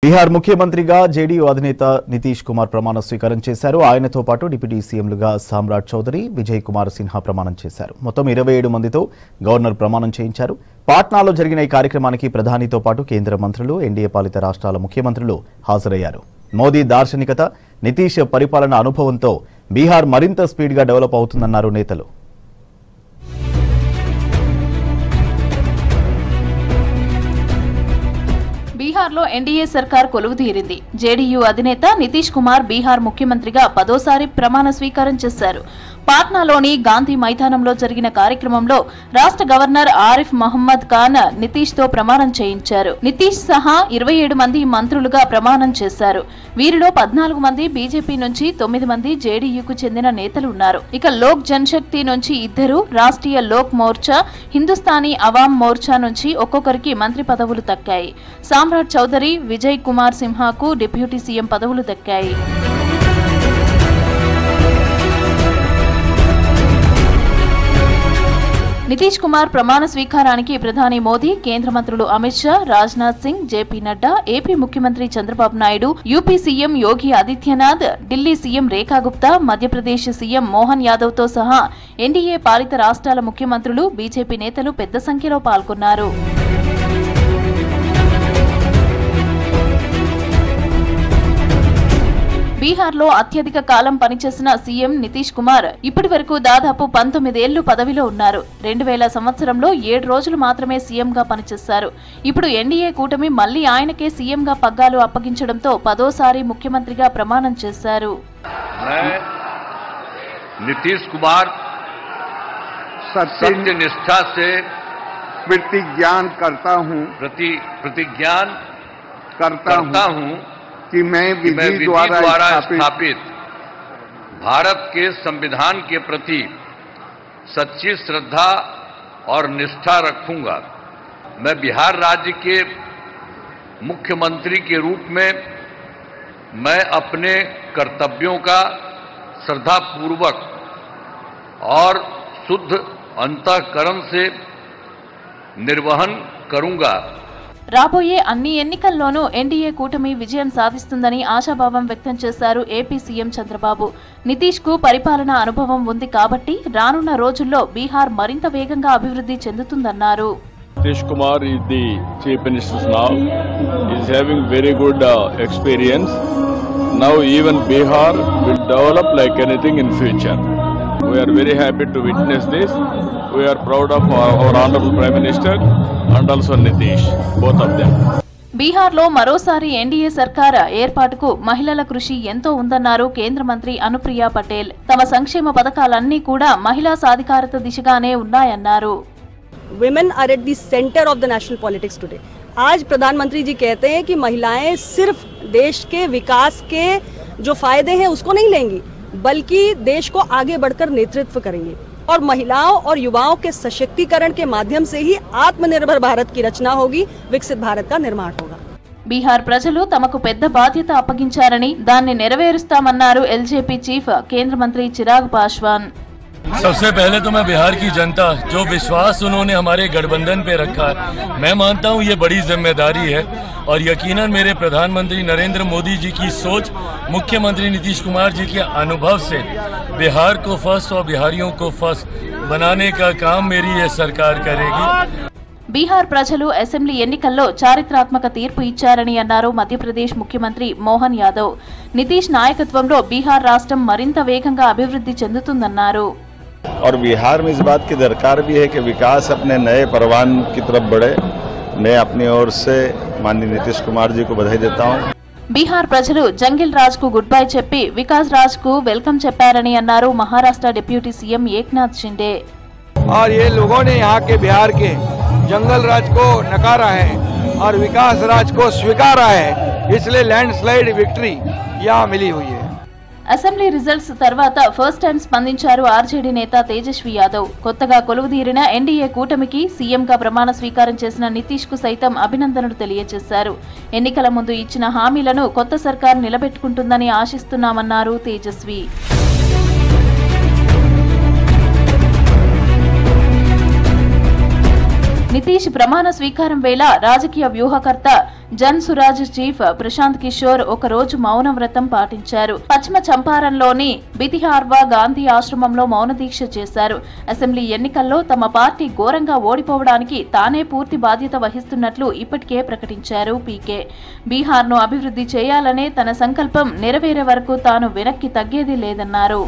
బీహార్ ముఖ్యమంత్రిగా జేడీయూ అధినేత నితీష్ కుమార్ ప్రమాణ స్వీకారం చేశారు. ఆయనతో పాటు డిప్యూటీ సీఎంలుగా సామ్రాట్ చౌదరి, విజయ్ కుమార్ సిన్హా ప్రమాణం చేశారు. మొత్తం 27 మందితో గవర్నర్ ప్రమాణం చేయించారు. పాట్నాలో జరిగిన ఈ కార్యక్రమానికి ప్రధానితో పాటు కేంద్ర మంత్రులు, ఎన్డీఏ పాలిత రాష్ట్రాల ముఖ్యమంత్రులు హాజరయ్యారు. మోదీ దార్శనికత, నితీష్ పరిపాలన అనుభవంతో బీహార్ మరింత స్పీడ్గా డెవలప్ అవుతుందన్నారు నేతలు. బీహార్లో ఎన్డీఏ సర్కార్ కొలువుదీరింది. జేడీయూ అధినేత నితీష్ కుమార్ బీహార్ ముఖ్యమంత్రిగా 10వ ప్రమాణ స్వీకారం చేశారు. పాట్నాలోని గాంధీ మైదానంలో జరిగిన కార్యక్రమంలో రాష్ట్ర గవర్నర్ ఆరిఫ్ మహమ్మద్ ఖాన్ నితీష్ తో ప్రమాణం చేయించారు. నితీష్ సహా 27 మంది మంత్రులుగా ప్రమాణం చేశారు. వీరిలో 14 మంది బీజేపీ నుంచి, 9 మంది జేడీయూకు చెందిన నేతలు ఉన్నారు. ఇక లోక్ జనశక్తి నుంచి 2, రాష్ట్రీయ లోక్ మోర్చా, హిందుస్థానీ అవాం మోర్చా నుంచి ఒక్కొక్కరికి మంత్రి పదవులు దక్కాయి. సామ్రాట్ చౌదరి, విజయ్ కుమార్ సిన్హాకు డిప్యూటీ సీఎం పదవులు దక్కాయి. నితీష్ కుమార్ ప్రమాణ స్వీకారానికి ప్రధాని మోదీ, కేంద్ర మంత్రులు అమిత్ షా, రాజ్నాథ్ సింగ్, జేపీ నడ్డా, ఏపీ ముఖ్యమంత్రి Chandrababu Naidu, UP CM Yogi Adityanath, Delhi CM రేఖా గుప్తా, మధ్యప్రదేశ్ సీఎం మోహన్ యాదవ్ తో సహా ఎన్డీఏ పాలిత రాష్ట్రాల ముఖ్యమంత్రులు, బీజేపీ నేతలు పెద్ద సంఖ్యలో పాల్గొన్నారు. బీహార్లో అత్యధిక కాలం పనిచేసిన సీఎం నితీష్ కుమార్ ఇప్పటి వరకు దాదాపు 19 ఏళ్లు పదవిలో ఉన్నారు. 2000 సంవత్సరంలో 7 రోజులు మాత్రమే సీఎంగా పనిచేశారు. ఇప్పుడు ఎన్డీఏ కూటమి మళ్లీ ఆయనకే సీఎంగా పగ్గాలు అప్పగించడంతో 10వసారి ముఖ్యమంత్రిగా ప్రమాణం చేశారు. नितीश कुमार सत्यनिष्ठा से प्रतिज्ञा करता हूं कि मैं विधि द्वारा स्थापित भारत के संविधान के प्रति सच्ची श्रद्धा और निष्ठा रखूंगा। मैं बिहार राज्य के मुख्यमंत्री के रूप में मैं अपने कर्तव्यों का श्रद्धापूर्वक और शुद्ध अंतःकरण से निर्वहन करूंगा। రాబోయే అన్ని ఎన్నికల్లోనూ ఎన్డీఏ కూటమి విజయం సాధిస్తుందని ఆశాభావం వ్యక్తం చేశారు ఏపీ సీఎం చంద్రబాబు. నితీష్ కు పరిపాలన అనుభవం ఉంది కాబట్టి రానున్న రోజుల్లో బీహార్ మరింత వేగంగా అభివృద్ధి చెందుతుందన్నారు. Nitish Kumar is the Chief Minister now. He is having very good experience. Now even Bihar will develop like anything in future. We are very happy to witness this. We are proud of our Honorable Prime Minister and also Nitish, both of them. బీహార్లో మరోసారి NDA సర్కార్ ఏర్పాటుకు మహిళల కృషి ఎంతో ఉందన్నారు కేంద్ర మంత్రి అనుప్రియ పటేల్. తమ సంక్షేమ పథకాలన్నీ కూడా మహిళా సాధికారత దిశగానే ఉన్నాయన్నారు. Women are at the center of the national politics today. आज प्रधानमंत्री जी कहते हैं कि महिलाएं सिर्फ देश के विकास के जो फायदे हैं उसको नहीं लेंगी, बल्कि देश को आगे बढ़कर नेतृत्व करेंगी और महिलाओं और युवाओं के सशक्तिकरण के माध्यम से ही आत्मनिर्भर भारत की रचना होगी, विकसित भारत का निर्माण होगा. బీహార్ ప్రజలు తమకు పెద్ద బాధ్యత అప్పగించారని దాన్ని నెరవేరుస్తామన్నారు ఎల్జేపీ చీఫ్ కేంద్ర మంత్రి చిరాగ్ పాస్వాన్. सबसे पहले तो मैं बिहार की जनता जो विश्वास उन्होंने हमारे गठबंधन पे रखा है, मैं मानता हूँ ये बड़ी जिम्मेदारी है और यकीनन मेरे प्रधानमंत्री नरेंद्र मोदी जी की सोच, मुख्यमंत्री नीतीश कुमार जी के अनुभव से बिहार को फर्स्ट और बिहारियों को फर्स्ट बनाने का काम मेरी ये सरकार करेगी. బీహార్ ప్రజలు అసెంబ్లీ ఎన్నికల్లో చారిత్రాత్మక తీర్పు ఇచ్చారని అన్నారు మధ్యప్రదేశ్ ముఖ్యమంత్రి మోహన్ యాదవ్. నితీష్ నాయకత్వంలో బీహార్ రాష్ట్రం మరింత వేగంగా అభివృద్ధి చెందుతుందన్నారు. और बिहार में इस बात की दरकार भी है कि विकास अपने नए परवान की तरफ बढ़े. मैं अपनी ओर से माननीय नीतीश कुमार जी को बधाई देता हूं. బీహార్ ప్రజలు జంగిల్ రాజ్ కు గుడ్ బై చెప్పి వికాస్ రాజ్ కు వెల్కమ్ చెప్పారని అన్నారు మహారాష్ట్ర డిప్యూటీ సీఎం ఏక్నాథ్ షిండే. और ये लोगों ने यहाँ के बिहार के जंगल राज को नकारा है और विकास राज को स्वीकारा है, इसलिए लैंडस्लाइड विक्ट्री यहाँ मिली हुई है. అసెంబ్లీ రిజల్ట్స్ తర్వాత ఫస్ట్ టైం స్పందించారు ఆర్జేడీ నేత తేజస్వి యాదవ్. కొత్తగా కొలువుదీరిన ఎన్డీఏ కూటమికి సీఎంగా ప్రమాణ స్వీకారం చేసిన నితీష్ కు సైతం అభినందనలు తెలియజేశారు. ఎన్నికల ముందు ఇచ్చిన హామీలను కొత్త సర్కార్ నిలబెట్టుకుంటుందని ఆశిస్తున్నామన్నారు తేజస్వి. నితీష్ ప్రమాణ స్వీకారం వేళ రాజకీయ వ్యూహకర్త జన్ సురాజ్ చీఫ్ ప్రశాంత్ కిషోర్ ఒక రోజు మౌన వ్రతం పాటించారు. పశ్చిమ చంపారణ్లోని బితిహార్వా గాంధీ ఆశ్రమంలో మౌన దీక్ష చేశారు. అసెంబ్లీ ఎన్నికల్లో తమ పార్టీ ఘోరంగా ఓడిపోవడానికి తానే పూర్తి బాధ్యత వహిస్తున్నట్లు ఇప్పటికే ప్రకటించారు పీకే. బీహార్ను అభివృద్ధి చేయాలనే తన సంకల్పం నెరవేరే వరకు తాను వెనక్కి తగ్గేది లేదన్నారు.